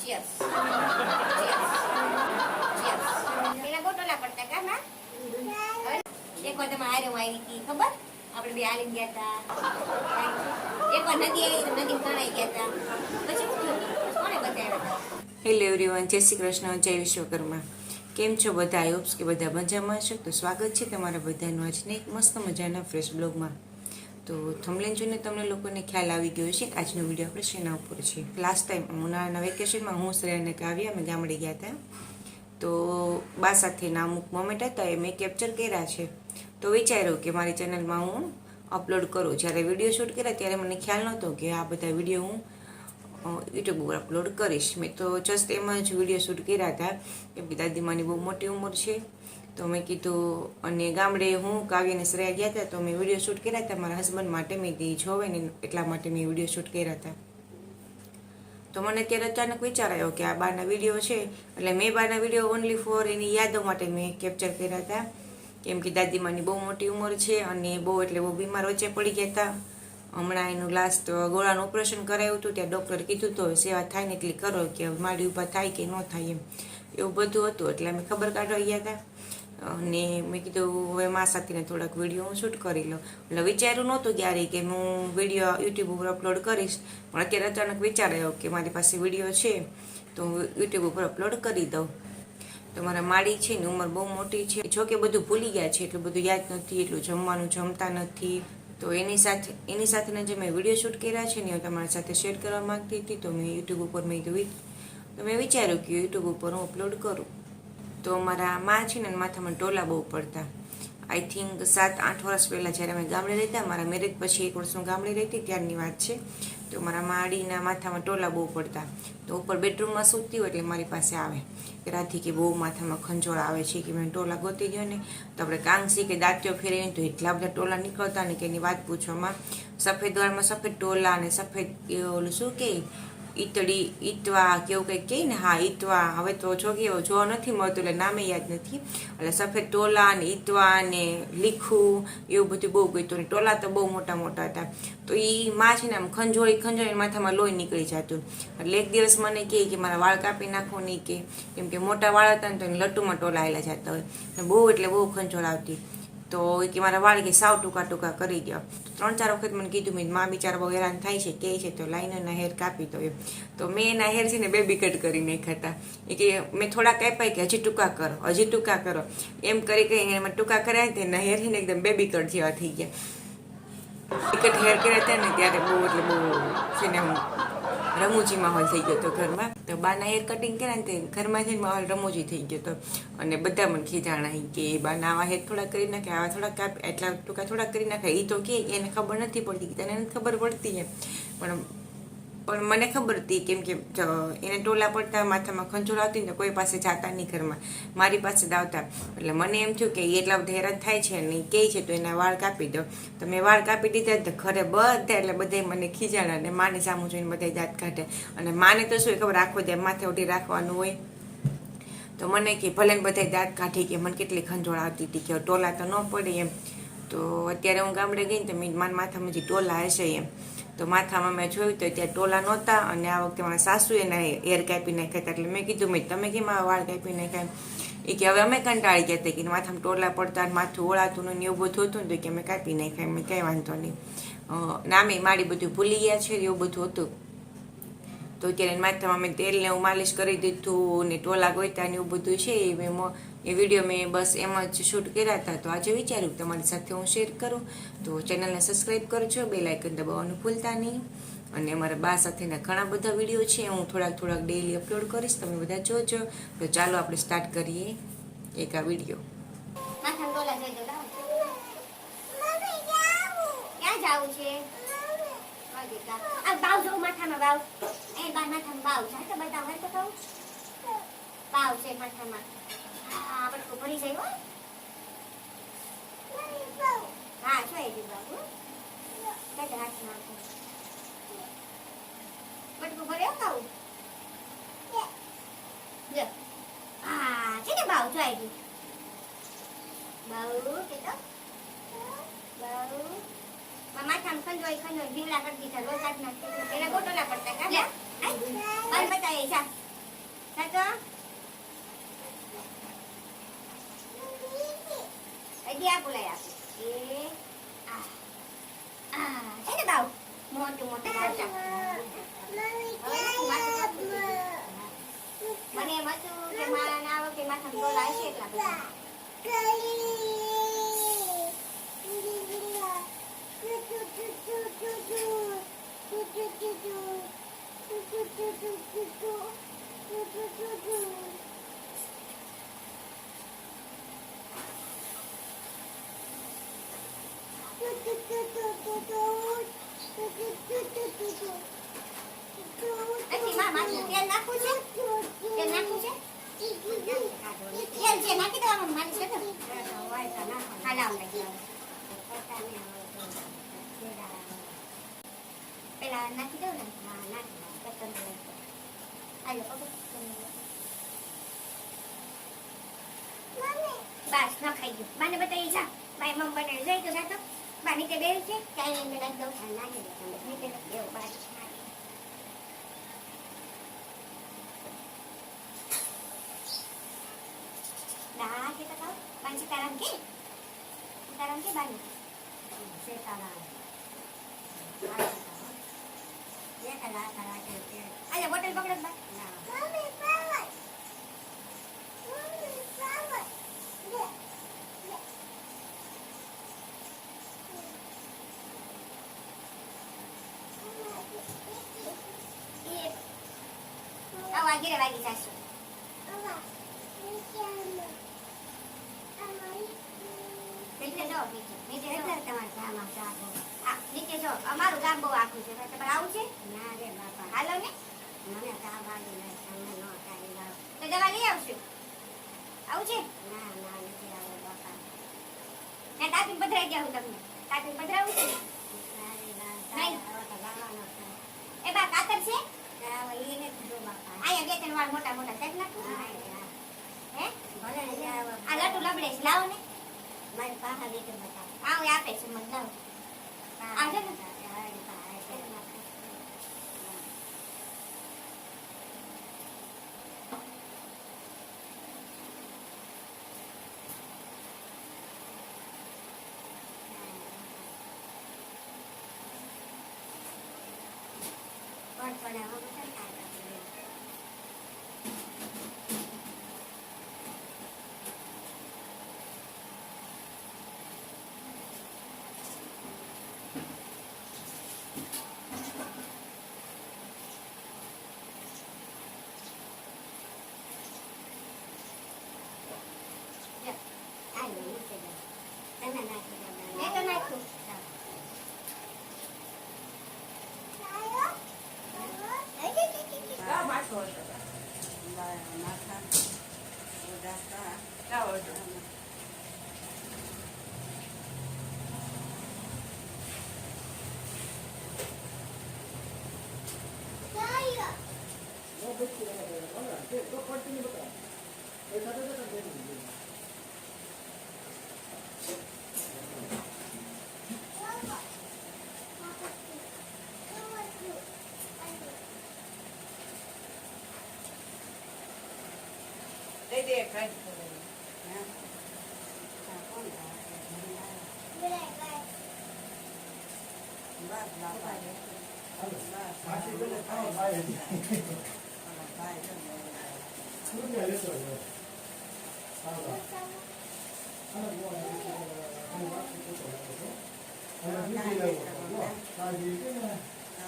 Cheers cheers પેલા ગોટોલા પડતા કા માં એક વાર તમે હારે આવી હતી ખબર આપણે બે આલી ગયા હતા એક વાર નદી આવી નદી તણાઈ ગયા હતા પછી કોને બતાવ્યા હેલો એવરીવન, જય શ્રી કૃષ્ણ, જય વિશ્વકર્મા. કેમ છો બધા? આઈ હોપ્સ કે બધા મજામાં છો. તો સ્વાગત છે તમારા બધાનું આજને એક મસ્ત મજાના ફ્રેશ બ્લોગમાં. તો થંબનેલ જોઈને તમને લોકોને ખ્યાલ આવી ગયો છે કે આજનો વિડીયો આપણે શેના ઉપર છે. લાસ્ટ ટાઈમ ઉનાળાના વેકેશનમાં હું શ્રેયા અને કાવ્યા અમે ગામડે ગયા હતા. તો બા સાથેના અમુક મોમેન્ટ હતા એ મેં કેપ્ચર કર્યા છે. તો વિચાર્યું કે મારી ચેનલમાં હું અપલોડ કરું. જ્યારે વિડીયો શૂટ કર્યા ત્યારે મને ખ્યાલ નહોતો કે આ બધા વિડીયો હું યુટ્યુબ ઉપર અપલોડ કરીશ. મેં તો જસ્ટ એમાં જ વિડીયો શૂટ કર્યા હતા કેમ કે દાદીમાની બહુ મોટી ઉંમર છે. તો મેં કીધું, અને ગામડે હું કાવ્યને શ્રેયા ગયા હતા તો મેં વિડીયો શૂટ કર્યા હતા મારા હસબન્ડ માટે. મેં જોવે ને એટલા માટે મેં વિડીયો શૂટ કર્યા હતા. તો મને અત્યારે અચાનક વિચાર આવ્યો કે આ બારના વિડીયો છે, એટલે મેં બારના વિડીયો ઓનલી ફોર એની યાદો માટે મેં કેપ્ચર કર્યા હતા. કેમ કે દાદીમાની બહુ મોટી ઉંમર છે અને બહુ બીમાર વચ્ચે પડી ગયા હતા. હમણાં એનું લાસ્ટ ગોળાનું ઓપરેશન કરાવ્યું હતું. ત્યાં ડૉક્ટરે કીધું તો સેવા થાય ને એટલી કરો, કે મારી ઉપર થાય કે ન થાય એમ એવું બધું હતું. એટલે અમે ખબર કાઢવા ગયા હતા અને મેં કીધું હવે મા સાથેને થોડાક વિડીયો હું શૂટ કરી લઉં. એટલે વિચાર્યું નહોતું ક્યારેય કે હું વિડીયો યુટ્યુબ ઉપર અપલોડ કરીશ, પણ અત્યારે અચાનક વિચાર આવ્યો કે મારી પાસે વિડીયો છે તો હું યુટ્યુબ ઉપર અપલોડ કરી દઉં. તો મારા માડી છે ને ઉંમર બહુ મોટી છે, જોકે બધું ભૂલી ગયા છે, એટલું બધું યાદ નથી, એટલું જમવાનું જમતા નથી. તો એની સાથેના જે મેં વિડીયો શૂટ કર્યા છે ને હું તમારી સાથે શેર કરવા માંગતી હતી. તો મેં યુટ્યુબ ઉપર મેં વિચાર્યું કે યુટ્યુબ ઉપર હું અપલોડ કરું. તો મારા મા છે ને માથામાં ટોલા બહુ પડતા. આઈ થિંક 7-8 વર્ષ પહેલાં જ્યારે અમે ગામડે રહેતા, મારા મેરેજ પછી 1 વર્ષ હું ગામડે રહેતી ત્યારની વાત છે. તો મારા માડીના માથામાં ટોલા બહુ પડતા. તો ઉપર બેડરૂમમાં સૂતી હોય એટલે મારી પાસે આવે કે રાધી કે બહુ માથામાં ખંજોળ આવે છે, કે મેં ટોલા ગોતી ગયો ને તો આપણે કાંગસી કે દાંતીઓ ફેરીને તો એટલા બધા ટોલા નીકળતા ને કે એની વાત પૂછવામાં. સફેદ વાળમાં સફેદ ટોલા અને સફેદ ઓલું શું કે ઈટવા કેવું કંઈક કહે ને, હા ઈટવા. હવે તો જોવા નથી મળતું એટલે નામે યાદ નથી. એટલે સફેદ ટોલા ને ઈટવા ને લીખું એવું બધું બહુ ગયું. ને ટોલા તો બહુ મોટા મોટા હતા. તો એ માં છે ને આમ ખંજોળી માથામાં લોહી નીકળી જતું. એટલે એક દિવસ મને કહે કે મારા વાળ કાપી નાખો નહીં, કે કેમ કે મોટા વાળ હતા ને તો એને લટ્ટુમાં ટોલા આવેલા જતા હોય. બહુ ખંજોળ આવતી. તો કે મારા વાળ કે સાવ ટૂંકા કરી દો. 3-4 વખત મને કીધું, મેં મા બિચારા બહુ હેરાન થાય છે, કહે છે તો લાઈનરના હેર કાપી દો એમ. તો મેં એના હેર છે ને બેબી કટ કરી નાખ્યા હતા. એ કે મેં થોડા કાપ્યા કે હજી ટૂંકા કરો એમ કરી એમાં ટૂંકા કર્યા. એના હેર છે ને એકદમ બેબી કટ જેવા થઈ ગયા. કટ હેર કર્યા હતા ને ત્યારે બહુ છે ને હું રમૂજી માહોલ થઈ ગયો હતો ઘરમાં. તો બાના હેર કટિંગ કર્યા ને તે ઘરમાં જઈને માહોલ રમૂજી થઈ ગયો હતો. અને બધા મને ખીજાણા કે બાના આવા હેર થોડા કરી નાખે, આવા થોડા કાપ, એટલા ટૂંકા થોડા કરી નાખે. એ તો કે એને ખબર નથી પડતી, તને નથી ખબર પડતી એમ. પણ મને ખબર હતી, કેમ કે એને ટોલા પડતા, માથામાં ખંજોળ આવતી ને કોઈ પાસે જાતા નહીં ઘરમાં, મારી પાસે જ આવતા. એટલે મને એમ થયું કે એટલા બધા હેરાન થાય છે ને કહે છે તો એના વાળ કાપી દો. તો મેં વાળ કાપી દીધા તો ઘરે બધા એટલે બધા મને ખીજાણા અને માને સામું જોઈને બધા દાંત કાઢે. અને માને તો શું ખબર, આખો દે માથે ઉઠી રાખવાનું હોય. તો મને કે ભલે ને બધા દાંત કાઢી, કે મને કેટલી ખંજોળ આવતી હતી કે ટોલા તો ન પડે એમ. તો અત્યારે હું ગામડે ગઈ ને તો મારા માથામાં જે ટોલા હશે એમ. તો માથામાં મેં જોયું તો ત્યાં ટોલા નહોતા. અને આ વખતે મારા સાસુ એના હેર કાપી નાખ્યા હતા. એટલે મેં કીધું, તમે કેમ આ વાળ કાપી નાખ્યા? એ કે હવે અમે કંટાળી ગયા હતા કે માથામાં ટોલા પડતા, માથું ઓળાતું ને એવું બધું હતું ને, તો કે અમે કાપી નાખ્યા. મેં કંઈ વાંધો નહીં, નામે મારી બધું ભૂલી ગયા છે એવું બધું હતું. તો અત્યારે માથામાં મેં તેલને એવું માલિશ કરી દીધું ને ટોલા ગોઈતા ને એવું બધું છે. એ વિડીયો મેં બસ એમ જ શૂટ કર્યા હતા. તો આજે વિચાર્યું તમારી સાથે હું શેર કરું. તો ચેનલને સબસ્ક્રાઈબ કરજો, બેલ આઇકન દબાવવાનું ભૂલતા નહીં. અને અમારા બા સાથેના ઘણા બધા વિડીયો છે, હું થોડાક ડેઈલી અપલોડ કરીશ, તમે બધા જોજો. તો ચાલો આપણે સ્ટાર્ટ કરીએ એક આ વિડીયો. ભરી જાય હા છો એ બાબુ કઈ હાથ નાખો બટકું ભર્યો ખાવું હા છે ને બાવ જોઈ ગયું બાવ કે તો બાવ માથામાં ખંજોઈ જીવલા કરી દીધા રોજ હાથ નાખી પેલા ગોટોલા પડતા કા બતાવે જા તો હજી આ બોલાય આપે એ આ આ છે ને બાવ મોટું મોટું મારતા મને એમ હતું કે મારા ના વખતે માથા બોલા હશે એટલા બધા નથી માં માથું તેલ નાખવું છે તેલ નાખવું છે તેલ છે નાખી દેવાનું મારી છે તો હા લાવ પેલા નાખી દઉં ને હા નાખી દઉં બસ ન ખાઈ ગયું બાને બતાવી જા બાય મમ બનાવી જઈ તો જાતો બા નીચે બેલ છે કાઈ નહીં નાખી દઉં હા નાખી દઉં નીચે એવું બસ dah kita tahu ban sekarang ke ban sekarang ya kalau ke ayo botol pokok ban mami bawa awak kira bagi sasu નીચે જો નીચે તમારે ગામમાં ચાખો આ નીચે જો અમારું ગામ બહુ આખું છે તમારે આવું છે ના રે બાપા હાલો ને મને ચા વાળી ને તમને નો કાઈ લાવ તો દવા લઈ આવશું આવું છે ના ના નથી આવો બાપા ને તાપી પધરાઈ જાવ તમને તાપી પધરાવું છે નહીં એ બા કાતર છે ઈ ને જો બાપા આયા બે ત્રણ વાર મોટા મોટા સેટ નાખું હે ભલે આ લટુ લબડે છે લાવો ને મારી પાસે લીધું બતા આવ આપે છે મને લાવ આવજો ને પણ આવો બતા દે ખાઈ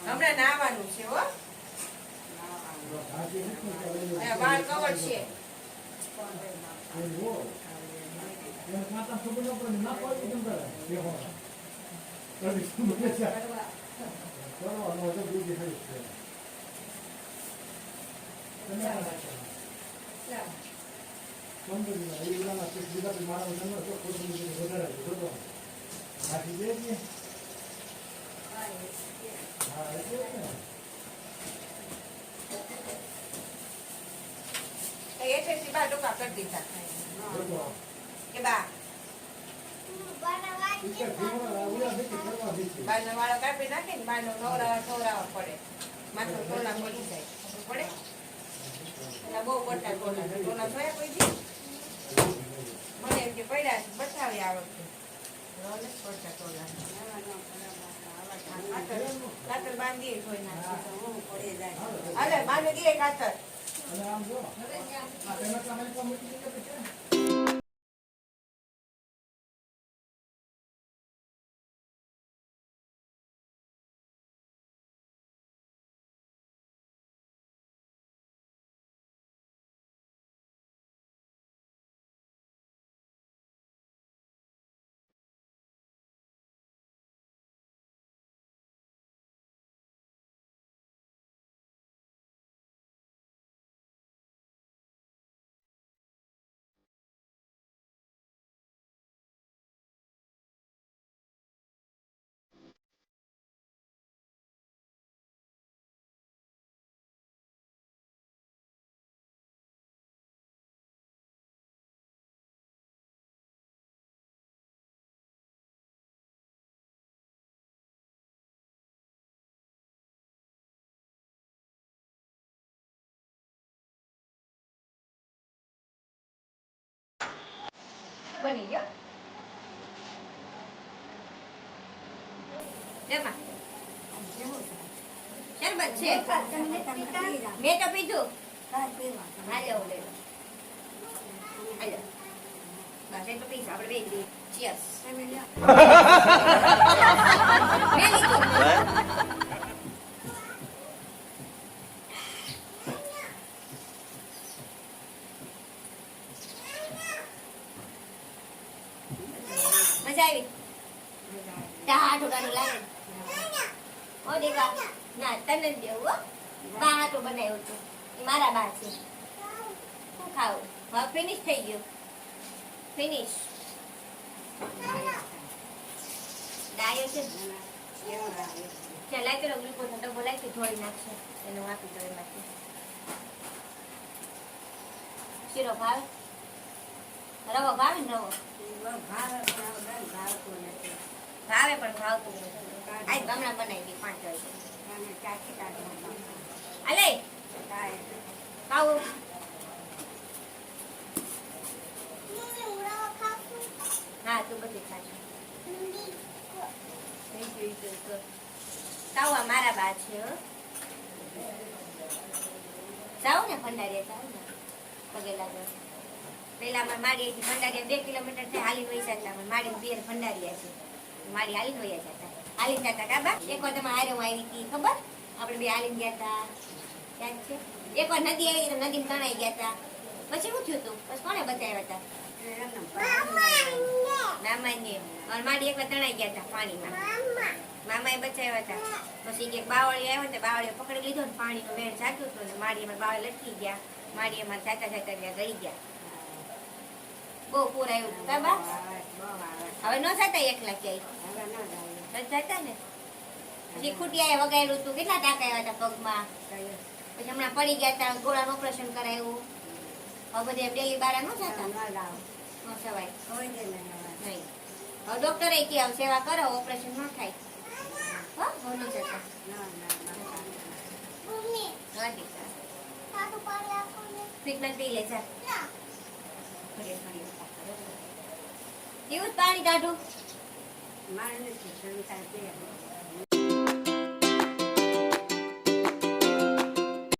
હમણાં નાવાનું છે હો વાળ કવર છે એટલે બા ડોકા કરી દીધા કે બા બાયનો વાળો કાપી નાખે ને બાયનો નવરાવા પડે માથું ટોલા પડી જાય પડે ટોલા બહુ પડતા ટોલા જોયા કોઈ દી? મને એમ કે પડ્યા છે, બતાવી આ વખતે રોલે પડતા ટોલા કાતર બાંધીએ કોઈ નાખે હાલે બાંધી દઈએ કાતર. બની ગયો જમા શરબત છે મેં તો પીધું હાલો હાલો બસ એ તો પીસ આપણે બે દી ચીયર્સ મેં લીધું મજા આવી ટાઢું લાગે ઓ દેખા ના તને જ દેવું હો બા હાટું બનાવ્યું હતું એ મારા બા છે શું ખાવું હવે ફિનિશ થઈ ગયું ફિનિશ ડાયો છે ચલાય તો ગ્લુકોઝ તો બોલાય કે ધોઈ નાખશે એનું આપી દો એમાંથી શીરો ભાવે રવો ભાવે ને રવો ભાવે પણ ભાવતું નથી આજ હમણાં બનાવી દી 5 વાગે અલે ખાવું હા તું બધી ખાશે તાવા મારા બા છે જાઓ ને ભંડારીયા જાઓ ને પગે લાગો પેલા અમારે માડી અહીંથી ભંડારીયા 2 કિલોમીટર થી હાલી વૈસા હતા માડી બેર ભંડારીયા છે માડી હાલી વૈયા જતા હાલી જતા કાબા એક વાર તમે હારે હું આવી હતી ખબર આપણે બે હાલી ગયા હતા યાદ છે એક વાર નદી આવી તો નદીમાં તણાઈ ગયા હતા પછી શું થયું તું પછી કોને બચાવ્યા હતા મામાને અને માડી એક વાર તણાઈ ગયા હતા પાણીમાં મામાએ બચાવ્યા હતા પછી એક બાવળી આવ્યો ને બાવળીએ પકડી લીધો ને પાણીનું વેણ જાતું હતું ને માડી એમાં બાવળી લટકી ગયા માડી એમાં જાતા જાતા ત્યાં ગળી ગયા બહુ પૂર આવ્યું હતું કાબા હવે ન જતા એકલા ક્યાંય જતા ને પછી ખૂટિયાએ વગાડ્યું હતું કેટલા ટાંકા આવ્યા હતા પગમાં પછી હમણાં પડી ગયા હતા ગોળાનું ઓપરેશન કરાયું હવે બધે ડેલી બારા ન જતા ન સવાય નહીં હવે ડોક્ટરે કે સેવા કરો ઓપરેશન ન થાય હવે ન જતા ટ્રીટમેન્ટ પી લે જા કેવું પાણી કાઢું મારે નથી